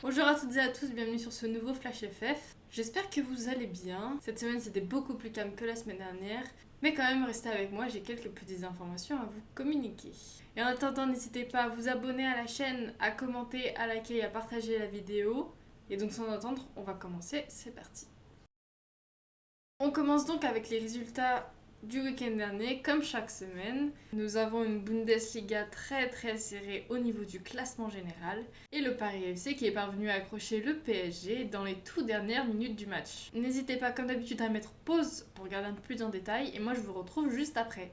Bonjour à toutes et à tous, bienvenue sur ce nouveau Flash FF. J'espère que vous allez bien. Cette semaine c'était beaucoup plus calme que la semaine dernière, mais quand même restez avec moi, j'ai quelques petites informations à vous communiquer. Et en attendant, n'hésitez pas à vous abonner à la chaîne, à commenter, à liker et à partager la vidéo. Et donc sans attendre, on va commencer, c'est parti. On commence donc avec les résultats du week-end dernier, comme chaque semaine. Nous avons une Bundesliga très serrée au niveau du classement général et le Paris FC qui est parvenu à accrocher le PSG dans les toutes dernières minutes du match. N'hésitez pas comme d'habitude à mettre pause pour regarder un peu plus en détail et moi je vous retrouve juste après.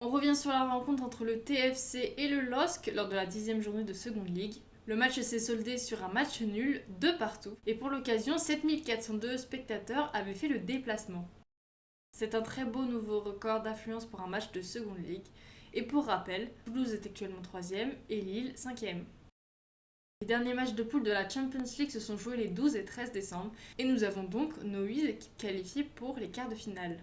On revient sur la rencontre entre le TFC et le LOSC lors de la 10e journée de Second League. Le match s'est soldé sur un match nul de partout et pour l'occasion 7402 spectateurs avaient fait le déplacement. C'est un très beau nouveau record d'affluence pour un match de Second League. Et pour rappel, Toulouse est actuellement 3e et Lille 5e. Les derniers matchs de poule de la Champions League se sont joués les 12 et 13 décembre et nous avons donc nos 8 équipes qualifiées pour les quarts de finale.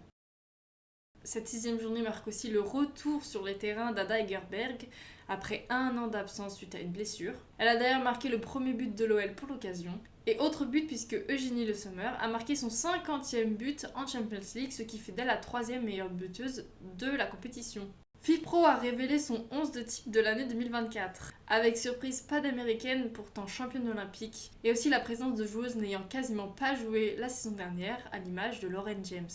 Cette 6e journée marque aussi le retour sur les terrains d'Ada Egerberg après un an d'absence suite à une blessure. Elle a d'ailleurs marqué le premier but de l'OL pour l'occasion. Et autre but puisque Eugénie Le Sommer a marqué son 50e but en Champions League, ce qui fait d'elle la 3e meilleure buteuse de la compétition. FIFPro a révélé son 11 de type de l'année 2024, avec surprise pas d'américaine pourtant championne olympique, et aussi la présence de joueuses n'ayant quasiment pas joué la saison dernière, à l'image de Lauren James.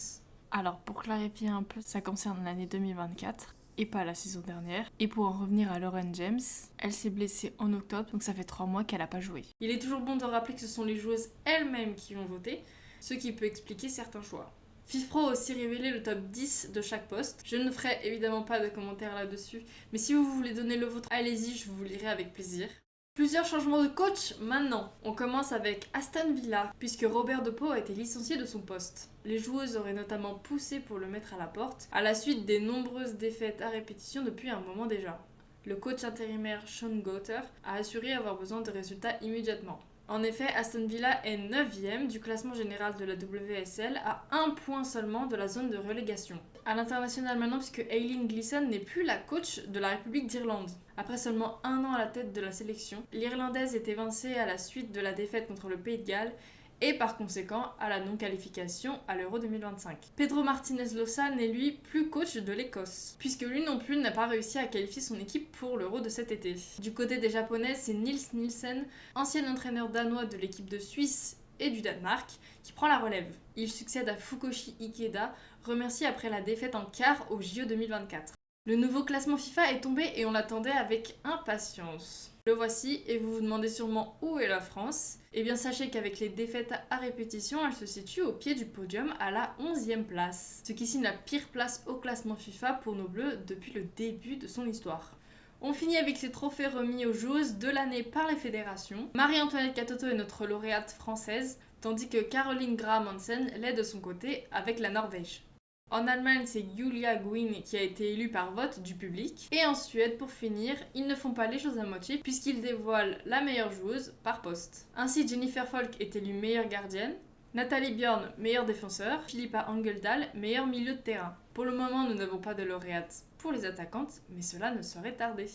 Alors pour clarifier un peu, ça concerne l'année 2024 et pas la saison dernière. Et pour en revenir à Lauren James, elle s'est blessée en octobre, donc ça fait 3 mois qu'elle n'a pas joué. Il est toujours bon de rappeler que ce sont les joueuses elles-mêmes qui ont voté, ce qui peut expliquer certains choix. FIFPro a aussi révélé le top 10 de chaque poste. Je ne ferai évidemment pas de commentaires là-dessus, mais si vous voulez donner le vôtre, allez-y, je vous lirai avec plaisir. Plusieurs changements de coach maintenant. On commence avec Aston Villa, puisque Robert De Pau a été licencié de son poste. Les joueuses auraient notamment poussé pour le mettre à la porte, à la suite des nombreuses défaites à répétition depuis un moment déjà. Le coach intérimaire Sean Gotter a assuré avoir besoin de résultats immédiatement. En effet, Aston Villa est 9e du classement général de la WSL à 1 point seulement de la zone de relégation. À l'international maintenant, puisque Aileen Gleeson n'est plus la coach de la République d'Irlande. Après seulement un an à la tête de la sélection, l'Irlandaise est évincée à la suite de la défaite contre le Pays de Galles et par conséquent à la non-qualification à l'Euro 2025. Pedro Martinez-Losa n'est lui plus coach de l'Écosse, puisque lui non plus n'a pas réussi à qualifier son équipe pour l'Euro de cet été. Du côté des Japonaises, c'est Nils Nielsen, ancien entraîneur danois de l'équipe de Suisse et du Danemark, qui prend la relève. Il succède à Fukoshi Ikeda, remercié après la défaite en quart au JO 2024. Le nouveau classement FIFA est tombé et on l'attendait avec impatience. Le voici et vous vous demandez sûrement où est la France. Eh bien sachez qu'avec les défaites à répétition, elle se situe au pied du podium à la 11e place. Ce qui signe la pire place au classement FIFA pour nos Bleus depuis le début de son histoire. On finit avec les trophées remis aux joueuses de l'année par les fédérations. Marie-Antoinette Katoto est notre lauréate française, tandis que Caroline Graham Hansen l'est de son côté avec la Norvège. En Allemagne, c'est Julia Gwyn qui a été élue par vote du public. Et en Suède, pour finir, ils ne font pas les choses à moitié puisqu'ils dévoilent la meilleure joueuse par poste. Ainsi, Jennifer Falk est élue meilleure gardienne, Nathalie Bjorn, meilleure défenseur, Philippa Angeldal, meilleur milieu de terrain. Pour le moment, nous n'avons pas de lauréate pour les attaquantes, mais cela ne saurait tarder.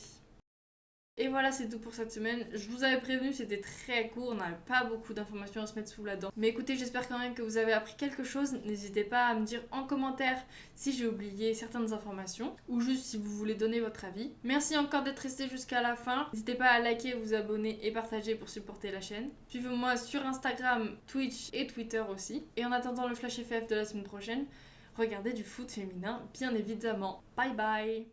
Et voilà, c'est tout pour cette semaine. Je vous avais prévenu, c'était très court, on n'avait pas beaucoup d'informations à se mettre sous la dent. Mais écoutez, j'espère quand même que vous avez appris quelque chose. N'hésitez pas à me dire en commentaire si j'ai oublié certaines informations ou juste si vous voulez donner votre avis. Merci encore d'être resté jusqu'à la fin. N'hésitez pas à liker, vous abonner et partager pour supporter la chaîne. Suivez-moi sur Instagram, Twitch et Twitter aussi. Et en attendant le Flash FF de la semaine prochaine, regardez du foot féminin, bien évidemment. Bye bye!